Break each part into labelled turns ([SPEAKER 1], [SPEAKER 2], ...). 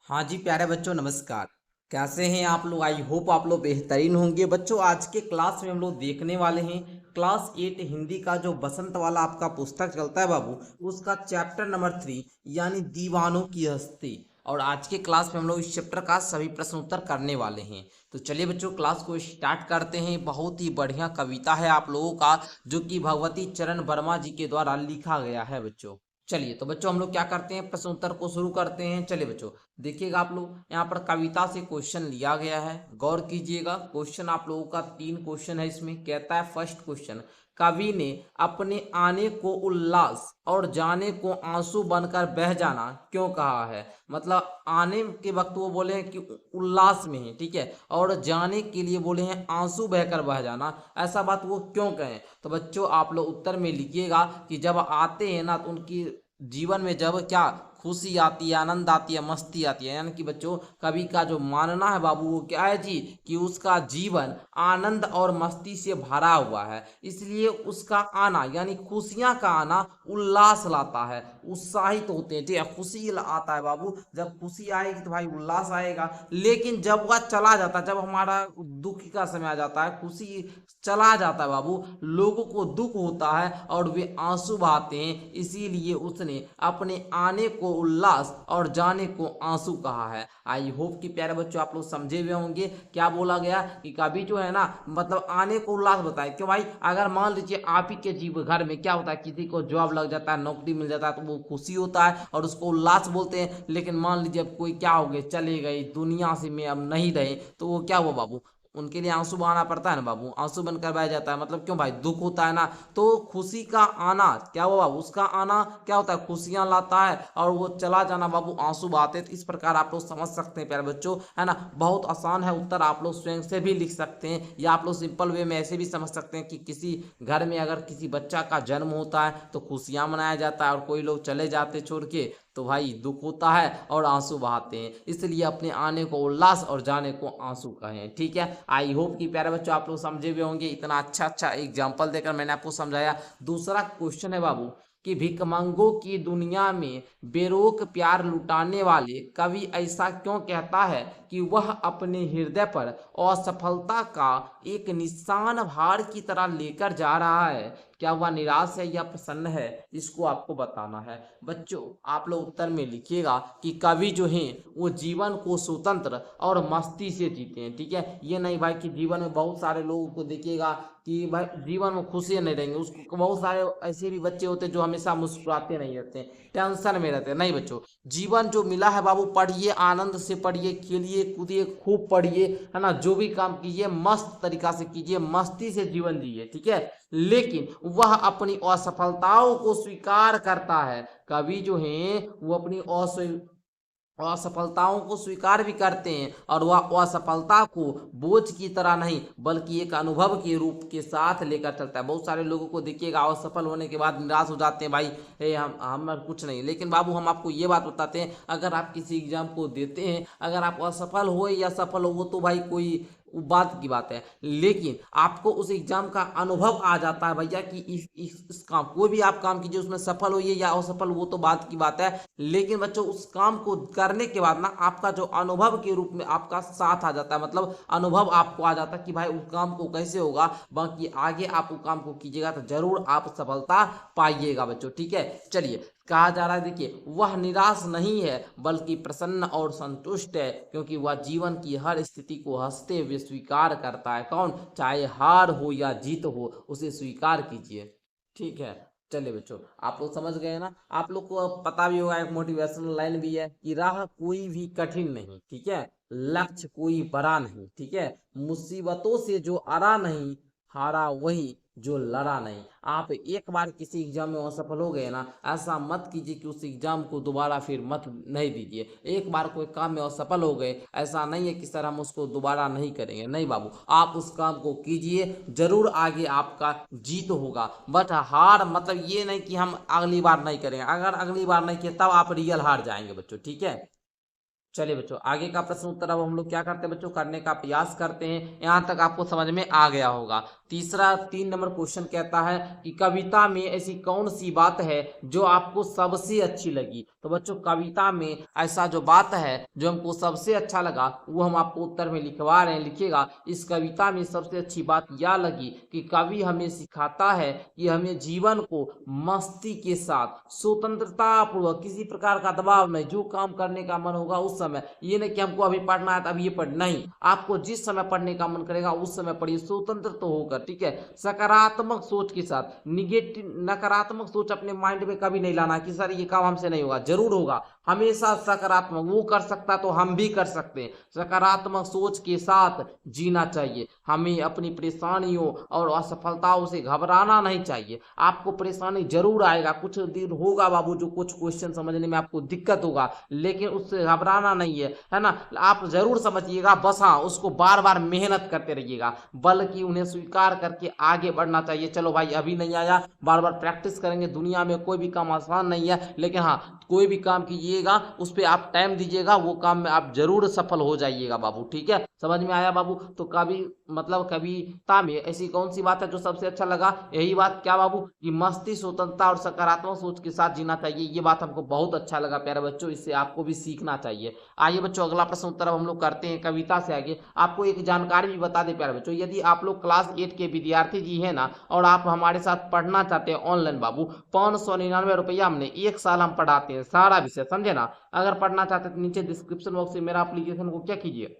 [SPEAKER 1] हाँ जी प्यारे बच्चों, नमस्कार। कैसे हैं आप लोग? आई होप आप लोग बेहतरीन होंगे। बच्चों, आज के क्लास में हम लोग देखने वाले हैं क्लास 8 हिंदी का जो बसंत वाला आपका पुस्तक चलता है बाबू, उसका चैप्टर नंबर 3 यानी दीवानों की हस्ती। और आज के क्लास में हम लोग इस चैप्टर का सभी प्रश्न उत्तर करने वाले हैं। तो चलिए बच्चों, क्लास को स्टार्ट करते हैं। बहुत ही बढ़िया कविता है आप लोगों का, जो कि भगवती चरण वर्मा जी के द्वारा लिखा गया है बच्चों। चलिए तो बच्चों, हम लोग क्या करते हैं, प्रश्न उत्तर को शुरू करते हैं। चलिए बच्चों, देखिएगा आप लोग, यहाँ पर कविता से क्वेश्चन लिया गया है, गौर कीजिएगा। क्वेश्चन आप लोगों का 3 क्वेश्चन है इसमें। कहता है फर्स्ट क्वेश्चन, कवि ने अपने आने को उल्लास और जाने को आंसू बनकर बह जाना क्यों कहा है? मतलब आने के वक्त वो बोले हैं कि उल्लास में है, ठीक है, और जाने के लिए बोले हैं आंसू बहकर बह जाना। ऐसा बात वो क्यों कहें? तो बच्चों आप लोग उत्तर में लिखिएगा कि जब आते हैं ना, तो उनकी जीवन में जब क्या खुशी आती है, आनंद आती है, मस्ती आती है। यानी कि बच्चों, कवि का जो मानना है बाबू, वो क्या है जी, कि उसका जीवन आनंद और मस्ती से भरा हुआ है, इसलिए उसका आना यानी खुशियां का आना उल्लास लाता है, उत्साहित होते हैं, ठीक है। खुशी आता है बाबू, जब खुशी आएगी तो भाई उल्लास आएगा। लेकिन जब वह चला जाता है, जब हमारा दुख का समय आ जाता है, खुशी चला जाता है बाबू, लोगों को दुख होता है और वे आंसू बहाते हैं। इसीलिए उसने अपने आने को उल्लास और जाने को आंसू कहा है। आई होप कि प्यारे बच्चों आप लोग समझे हुए होंगे क्या बोला गया, कि कभी जो है ना, मतलब आने को उल्लास बताए। क्यों भाई? अगर मान लीजिए आप ही के जीव घर में क्या होता है, किसी को जॉब लग जाता है, नौकरी मिल जाता है, तो वो खुशी होता है और उसको उल्लास बोलते हैं। लेकिन मान लीजिए अब कोई क्या हो गए, चले गए दुनिया से में, अब नहीं रहे, तो वो क्या हुआ बाबू, उनके लिए आंसू बहाना पड़ता है ना बाबू, आंसू बनकर बह जाता है। मतलब क्यों भाई, दुख होता है ना। तो खुशी का आना क्या हुआ बाबू, उसका आना क्या होता है, खुशियां लाता है, और वो चला जाना बाबू आंसू बहाते। तो इस प्रकार आप लोग समझ सकते हैं प्यारे बच्चों, है ना। बहुत आसान है उत्तर, आप लोग स्वयं से भी लिख सकते हैं, या आप लोग सिंपल वे में ऐसे भी समझ सकते हैं कि किसी घर में अगर किसी बच्चा का जन्म होता है तो खुशियां मनाया जाता है, और कोई लोग चले जाते छोड़ के तो भाई दुख होता है और आंसू बहाते हैं। इसलिए अपने आने को उल्लास और जाने को आंसू कहें, ठीक है। आई होप कि प्यारे बच्चों आप लोग समझे हुए होंगे। इतना अच्छा अच्छा एग्जाम्पल देकर मैंने आपको समझाया। दूसरा क्वेश्चन है बाबू, कि भिखमंगों की दुनिया में बेरोक प्यार लुटाने वाले कवि ऐसा क्यों कहता है कि वह अपने हृदय पर असफलता का एक निशान भार की तरह लेकर जा रहा है? क्या वह निराश है या प्रसन्न है? इसको आपको बताना है। बच्चों आप लोग उत्तर में लिखिएगा कि कवि जो हैं वो जीवन को स्वतंत्र और मस्ती से जीते हैं, ठीक है। ये नहीं भाई कि जीवन में बहुत सारे लोगों को देखिएगा कि भाई जीवन में खुशी नहीं रहेंगे, उसको बहुत सारे ऐसे भी बच्चे होते हैं जो हमेशा मुस्कुराते नहीं रहते हैं, टेंशन में रहते हैं। नहीं बच्चों, जीवन जो मिला है बाबू, पढ़िए, आनंद से पढ़िए, खेलिए कूदिए, खूब पढ़िए, है ना। जो भी काम कीजिए मस्त तरीका से कीजिए, मस्ती से जीवन जिए, ठीक है। लेकिन वह अपनी असफलताओं को स्वीकार करता है। कवि जो हैं वो अपनी असफलताओं को स्वीकार भी करते हैं, और वह असफलता को बोझ की तरह नहीं बल्कि एक अनुभव के रूप के साथ लेकर चलता है। बहुत सारे लोगों को देखिएगा असफल होने के बाद निराश हो जाते हैं, भाई हम कुछ नहीं। लेकिन बाबू हम आपको ये बात बताते हैं, अगर आप किसी एग्जाम को देते हैं, अगर आप असफल हो या सफल हो, वो तो भाई कोई बात की बात है। लेकिन आपको उस एग्जाम का अनुभव आ जाता है भैया, कि इस काम, कोई भी आप काम कीजिए, उसमें सफल होइए या असफल, वो तो बात की बात है। लेकिन बच्चों उस काम को करने के बाद ना, आपका जो अनुभव के रूप में आपका साथ आ जाता है, मतलब अनुभव आपको आ जाता है कि भाई उस काम को कैसे होगा। बाकी आगे आप उस काम को कीजिएगा तो जरूर आप सफलता पाइएगा बच्चों, ठीक है। चलिए, कहा जा रहा है, देखिए, वह निराश नहीं है बल्कि प्रसन्न और संतुष्ट है, क्योंकि वह जीवन की हर स्थिति को हंसते हुए स्वीकार करता है। कौन? चाहे हार हो या जीत हो, उसे स्वीकार कीजिए, ठीक है। चलिए बच्चों, आप लोग समझ गए ना। आप लोग को अब पता भी होगा, एक मोटिवेशनल लाइन भी है कि राह कोई भी कठिन नहीं, ठीक है, लक्ष्य कोई बड़ा नहीं, ठीक है, मुसीबतों से जो अड़ा नहीं, हारा वही जो लड़ा नहीं। आप एक बार किसी एग्जाम में असफल हो गए ना, ऐसा मत कीजिए कि उस एग्जाम को दोबारा फिर मत नहीं दीजिए। एक बार कोई काम में असफल हो गए, ऐसा नहीं है कि सर हम उसको दोबारा नहीं करेंगे, नहीं बाबू, आप उस काम को कीजिए, जरूर आगे आपका जीत होगा। बट हार मतलब ये नहीं कि हम अगली बार नहीं करेंगे, अगर अगली बार नहीं किए तब आप रियल हार जाएंगे बच्चों, ठीक है। चलिए बच्चों, आगे का प्रश्न उत्तर अब हम लोग क्या करते हैं बच्चों, करने का प्रयास करते हैं। यहाँ तक आपको समझ में आ गया होगा। तीसरा 3 नंबर क्वेश्चन कहता है कि कविता में ऐसी कौन सी बात है जो आपको सबसे अच्छी लगी। तो बच्चों कविता में ऐसा जो बात है जो हमको सबसे अच्छा लगा वो हम आपको उत्तर में लिखवा रहे हैं। लिखिएगा, इस कविता में सबसे अच्छी बात यह लगी कि कवि हमें सिखाता है कि हमें जीवन को मस्ती के साथ स्वतंत्रता पूर्वक, किसी प्रकार का दबाव नहीं, जो काम करने का मन होगा उस समय, ये नहीं कि हमको अभी पढ़ना है तो अभी ये पढ़ना ही, आपको जिस समय पढ़ने का मन करेगा उस समय पढ़िए, स्वतंत्र तो होकर। ठीक है, सकारात्मक सोच के साथ, निगेटिव नकारात्मक सोच अपने माइंड में कभी नहीं लाना कि सर ये काम हमसे नहीं होगा, जरूर होगा। हमेशा सकारात्मक, वो कर सकता तो हम भी कर सकते हैं। सकारात्मक सोच के साथ जीना चाहिए। हमें अपनी परेशानियों और असफलताओं से घबराना नहीं चाहिए। आपको परेशानी जरूर आएगा, कुछ दिन होगा बाबू जो कुछ क्वेश्चन समझने में आपको दिक्कत होगा, लेकिन उससे घबराना नहीं है ना। आप जरूर समझिएगा, बस हाँ उसको बार बार मेहनत करते रहिएगा, बल्कि उन्हें स्वीकार करके आगे बढ़ना चाहिए। चलो भाई अभी नहीं आया, बार बार प्रैक्टिस करेंगे। दुनिया में कोई भी काम आसान नहीं है, लेकिन हाँ कोई भी काम कीजिएगा उस पर आप टाइम दीजिएगा, वो काम में आप जरूर सफल हो जाइएगा बाबू। ठीक है, समझ में आया बाबू। तो कवि मतलब कविता में ऐसी कौन सी बात है जो सबसे अच्छा लगा, यही बात क्या बाबू कि मस्ती, स्वतंत्रता और सकारात्मक सोच के साथ जीना चाहिए। ये बात हमको बहुत अच्छा लगा प्यारे बच्चों, इससे आपको भी सीखना चाहिए। आइए बच्चों अगला प्रश्न उत्तर हम लोग करते हैं कविता से आगे। आपको एक जानकारी भी बता दें प्यारे बच्चों, यदि आप लोग क्लास 8 के विद्यार्थी जी है ना और आप हमारे साथ पढ़ना चाहते हैं ऑनलाइन बाबू, 599 रुपया हमने 1 साल हम पढ़ाते हैं सारा विषय, समझे ना। अगर पढ़ना चाहते हैं तो नीचे डिस्क्रिप्शन बॉक्स में मेरा एप्लीकेशन को क्या कीजिए,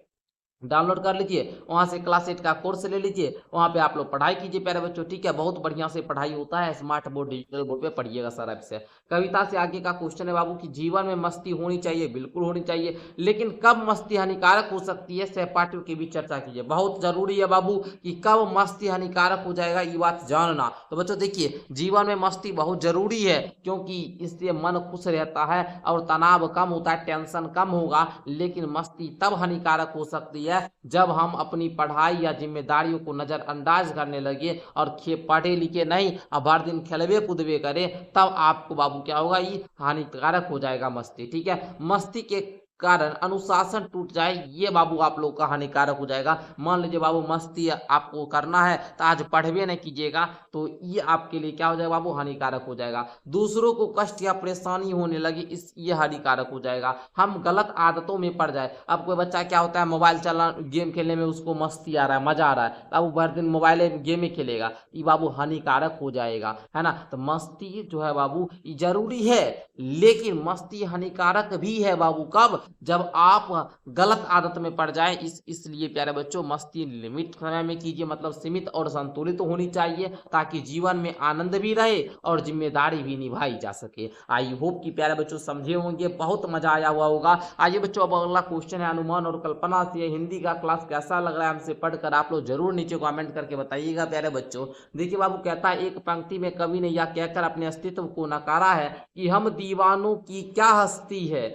[SPEAKER 1] डाउनलोड कर लीजिए, वहां से क्लास 8 का कोर्स ले लीजिए, वहां पे आप लोग पढ़ाई कीजिए प्यारे बच्चों। ठीक है, बहुत बढ़िया से पढ़ाई होता है, स्मार्ट बोर्ड डिजिटल बोर्ड पे पढ़िएगा सारा विषय। कविता से आगे का क्वेश्चन है बाबू कि जीवन में मस्ती होनी चाहिए, बिल्कुल होनी चाहिए, लेकिन कब मस्ती हानिकारक हो सकती है, सहपाठियों की भी चर्चा कीजिए। बहुत जरूरी है बाबू कि कब मस्ती हानिकारक हो जाएगा, ये बात जानना। तो बच्चों देखिए, जीवन में मस्ती बहुत जरूरी है, क्योंकि इससे मन खुश रहता है और तनाव कम होता है, टेंशन कम होगा। लेकिन मस्ती तब हानिकारक हो सकती है जब हम अपनी पढ़ाई या जिम्मेदारियों को नजरअंदाज करने लगे और पढ़े लिखे नहीं, अब हर दिन खेलवे कूदवे करे, तब आपको बाबू क्या होगा, ये हानिकारक हो जाएगा मस्ती। ठीक है, मस्ती के कारण अनुशासन टूट जाए, ये बाबू आप लोग का हानिकारक हो जाएगा। मान लीजिए बाबू मस्ती आपको करना है तो आज पढ़वे नहीं कीजिएगा, तो ये आपके लिए क्या हो जाएगा बाबू, हानिकारक हो जाएगा। दूसरों को कष्ट या परेशानी होने लगी, इस ये हानिकारक हो जाएगा। हम गलत आदतों में पड़ जाए। अब कोई बच्चा क्या होता है, मोबाइल चला गेम खेलने में उसको मस्ती आ रहा है, मजा आ रहा है, बाबू भर दिन मोबाइल गेम में खेलेगा, ये बाबू हानिकारक हो जाएगा, है ना। तो मस्ती जो है बाबू ये जरूरी है, लेकिन मस्ती हानिकारक भी है बाबू कब, जब आप गलत आदत में पड़ जाए। इसलिए प्यारे बच्चों मस्ती लिमिट समय में कीजिए, मतलब सीमित और संतुलित तो होनी चाहिए, ताकि जीवन में आनंद भी रहे और जिम्मेदारी भी निभाई जा सके। आई होप कि प्यारे बच्चों समझे होंगे, बहुत मजा आया हुआ होगा। आइए बच्चों अब अगला क्वेश्चन है अनुमान और कल्पना से। हिंदी का क्लास कैसा लग रहा है हमसे पढ़कर, आप लोग जरूर नीचे कमेंट करके बताइएगा प्यारे बच्चों। देखिए बाबू कहता है, एक पंक्ति में कवि ने यह कहकर अपने अस्तित्व को नकारा है कि हम दीवानों की क्या हस्ती है,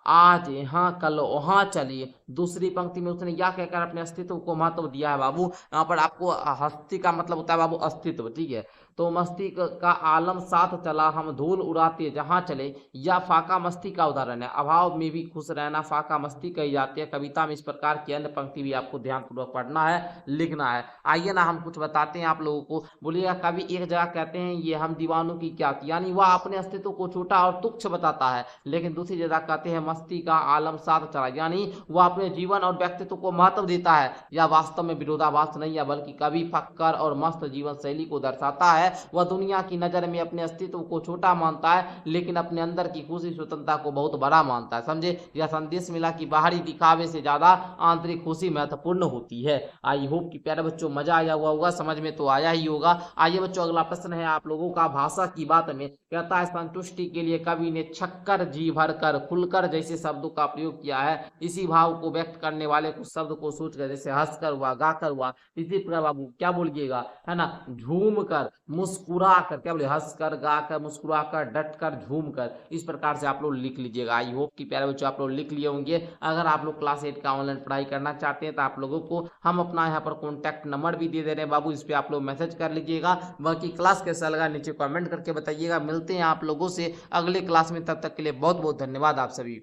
[SPEAKER 1] आज यहाँ कल वहां चलिए। दूसरी पंक्ति में उसने यह कहकर अपने अस्तित्व को महत्व दिया है बाबू। यहाँ पर आपको हस्ती का मतलब होता है बाबू अस्तित्व। ठीक है, तो मस्ती का आलम साथ चला, हम धूल उड़ाते जहां चले, या फाका मस्ती का उदाहरण है। अभाव में भी खुश रहना फाका मस्ती कही जाती है। कविता में इस प्रकार की अन्य पंक्ति भी आपको ध्यानपूर्वक पढ़ना है, लिखना है। आइए ना हम कुछ बताते हैं आप लोगों को। बोलिएगा, कवि एक जगह कहते हैं ये हम दीवानों की क्या, यानी वह अपने अस्तित्व को छोटा और तुच्छ बताता है, लेकिन दूसरी जगह कहते हैं मस्ती का आलम साथ चला, यानी वह अपने जीवन और व्यक्तित्व को महत्व देता है। यह वास्तव में विरोधाभास नहीं है, बल्कि कवि फक्कर और मस्त जीवन शैली को दर्शाता है। वह दुनिया की नजर में अपने अस्तित्व को छोटा मानता है, लेकिन अपने अंदर की खुशी स्वतंत्रता को बहुत बड़ा मानता है। समझे, यह संदेश मिला कि बाहरी दिखावे से ज्यादा आंतरिक खुशी महत्वपूर्ण होती है। आई होप कि प्यारे बच्चों मजा आया हुआ होगा, समझ में तो आया ही होगा। आइए बच्चों अगला प्रश्न है आप लोगों का भाषा की बात में। कहता है, संतुष्टि के लिए कवि ने छक्कर, जी भरकर, खुलकर जैसे शब्दों का प्रयोग किया है। इसी भाव को व्यक्त करने वाले कुछ शब्द को सोचकर, जैसे हंसकर हुआ, गाकर हुआ, इसी प्रकार बाबू क्या बोलिएगा, है ना, झूम कर, मुस्कुरा कर, क्या बोले, हंसकर, गाकर, मुस्कुरा कर, डट कर, झूम कर, इस प्रकार से आप लोग लिख लीजिएगा। आई होप कि प्यारे बच्चों आप लोग लिख लिए होंगे। अगर आप लोग क्लास 8 का ऑनलाइन पढ़ाई करना चाहते हैं तो आप लोगों को हम अपना यहाँ पर कॉन्टैक्ट नंबर भी दे दे रहे हैं बाबू, इस पर आप लोग मैसेज कर लीजिएगा। बाकी क्लास कैसा लगा नीचे कमेंट करके बताइएगा। मिलते हैं आप लोगों से अगले क्लास में, तब तक के लिए बहुत बहुत धन्यवाद आप सभी।